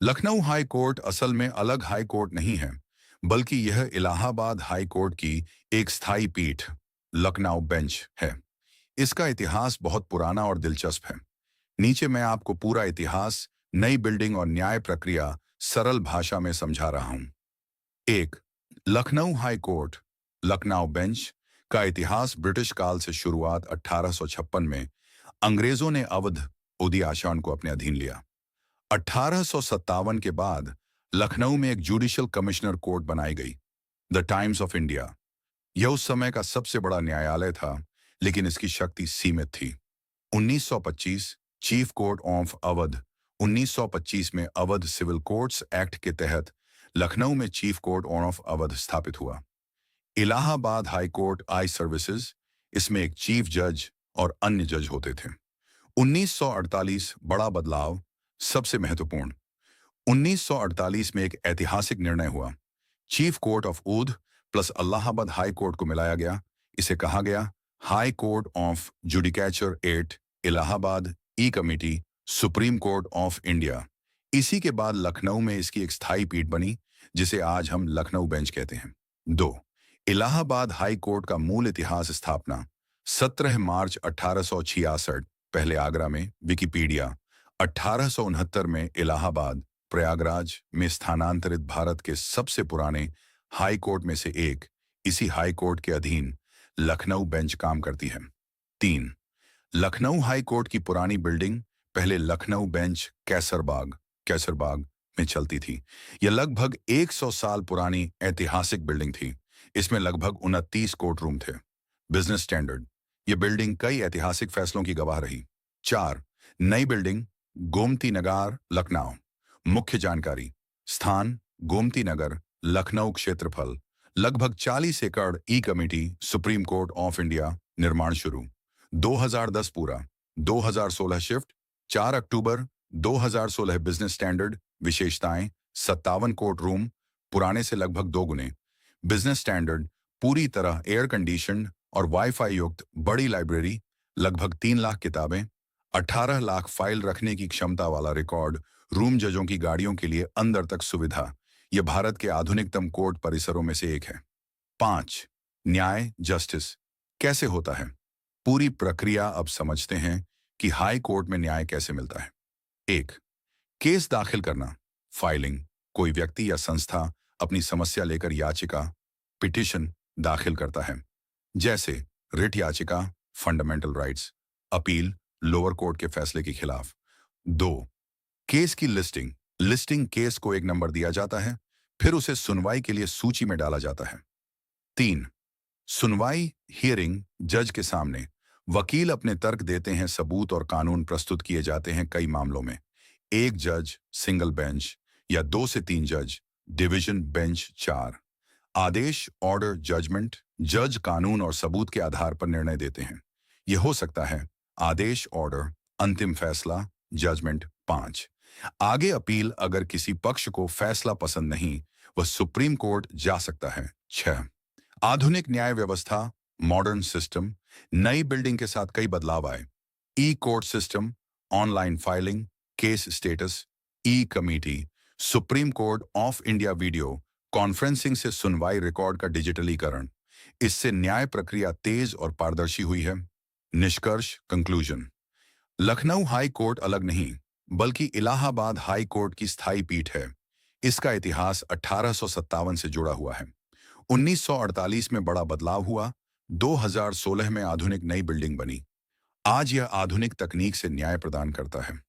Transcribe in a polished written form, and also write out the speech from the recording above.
Lucknow high court असल में अलग हाई कोर्ट नहीं है, बल्कि यह इलाहाबाद हाई कोर्ट की एक स्थायी पीठ, लखनऊ बेंच है। इसका इतिहास बहुत पुराना और दिलचस्प है। नीचे मैं आपको पूरा इतिहास, नई बिल्डिंग और न्याय प्रक्रिया सरल भाषा में समझा रहा हूं। एक, Lucknow high court, Lucknow bench का इतिहास ब्रिटिश काल से शुरुआत 1856 में अंग्रेजों ने अवध उदी आसान को अपने अधीन लिया। 1857 के बाद लखनऊ में एक जुडिशियल कमिश्नर कोर्ट बनाई गई, द टाइम्स ऑफ इंडिया। यह उस समय का सबसे बड़ा न्यायालय था, लेकिन इसकी शक्ति सीमित थी। 1925 चीफ कोर्ट ऑफ अवध। 1925 में अवध सिविल कोर्ट्स एक्ट के तहत लखनऊ में चीफ कोर्ट ऑफ अवध स्थापित हुआ। इलाहाबाद हाई कोर्ट आई सर्विसेज, इसमें एक चीफ जज और अन्य जज होते थे। 1948 बड़ा बदलाव, सबसे महत्वपूर्ण। 1948 में एक ऐतिहासिक निर्णय हुआ। Chief court of Oudh plus Allahabad high court को मिलाया गया। इसे कहा गया high court of judicature at Allahabad e committee supreme court of India. इसी के बाद लखनऊ में इसकी एक स्थायी पीठ बनी, जिसे आज हम लखनऊ बेंच कहते हैं। 2, इलाहाबाद हाई कोर्ट का मूल इतिहास स्थापना 17 मार्च 1866, पहले आगरा में। विकिपीडिया। 1869 में इलाहाबाद, प्रयागराज में स्थानांतरित भारत के सबसे पुराने हाई कोर्ट में से एक। इसी हाई कोर्ट के अधीन लखनऊ बेंच काम करती है। 3, लखनऊ हाई कोर्ट की पुरानी बिल्डिंग पहले लखनऊ बेंच कैसरबाग में चलती थी। यह लगभग 100 साल पुरानी ऐतिहासिक बिल्डिंग थी। इसमें लगभग 29 कोर्ट रूम थे। बिजनेस स्टैंडर्ड, यह बिल्डिंग कई ऐतिहासिक फैसलों की गवाह रही। 4, नई बिल्डिंग गोमती नगर लखनऊ। मुख्य जानकारी, स्थान गोमती नगर, लखनऊ। क्षेत्रफल लगभग 40 एकड़। E committee supreme court of India. निर्माण शुरू 2010 पूरा। 2016 शिफ्ट 4 अक्टूबर 2016। बिजनेस स्टैंडर्ड विशेषताएं 57 कोर्ट रूम, पुराने से लगभग 2 गुने। बिजनेस स्टैंडर्ड पूरी तरह एयर कंडीशनड और वाईफाई युक्त बड़ी लाइब्रेरी, लगभग 3 लाख किताबें, 18 लाख फाइल रखने की क्षमता वाला रिकॉर्ड रूम, जजों की गाड़ियों के लिए अंदर तक सुविधा। यह भारत के आधुनिकतम कोर्ट परिसरों में से एक है। 5, न्याय जस्टिस कैसे होता है। पूरी प्रक्रिया अब समझते हैं कि हाई कोर्ट में न्याय कैसे मिलता है। 1, केस दाखिल करना, फाइलिंग। कोई व्यक्ति या संस्था अपनी समस्या लेकर याचिका, पिटिशन दाखिल करता है, जैसे रिट याचिका, fundamental rights, appeal lower court के फैसले के खिलाफ। 2, केस की लिस्टिंग। लिस्टिंग केस को एक नंबर दिया जाता है, फिर उसे सुनवाई के लिए सूची में डाला जाता है। 3, सुनवाई हियरिंग, जज के सामने वकील अपने तर्क देते हैं, सबूत और कानून प्रस्तुत किए जाते हैं। कई मामलों में एक जज सिंगल बेंच या 2 से 3 जज डिवीजन बेंच। 4, आदेश ऑर्डर जजमेंट, जज कानून और सबूत के आधार पर निर्णय देते हैं। यह हो सकता है आदेश ऑर्डर, अंतिम फैसला जजमेंट। 5, आगे अपील, अगर किसी पक्ष को फैसला पसंद नहीं, वह सुप्रीम कोर्ट जा सकता है। 6, आधुनिक न्याय व्यवस्था, मॉडर्न सिस्टम। नई बिल्डिंग के साथ कई बदलाव आए। E court system, online filing, case status, e committee, supreme court of India video conferencing से सुनवाई रिकॉर्ड का डिजिटलीकरण। इससे न्याय प्रक्रिया तेज और पारदर्शी हुई है। निष्कर्ष कंक्लूजन, लखनऊ हाई कोर्ट अलग नहीं, बल्कि इलाहाबाद हाई कोर्ट की स्थायी पीठ है। इसका इतिहास 1857 से जुड़ा हुआ है। 1948 में बड़ा बदलाव हुआ। 2016 में आधुनिक नई बिल्डिंग बनी। आज यह आधुनिक तकनीक से न्याय प्रदान करता है।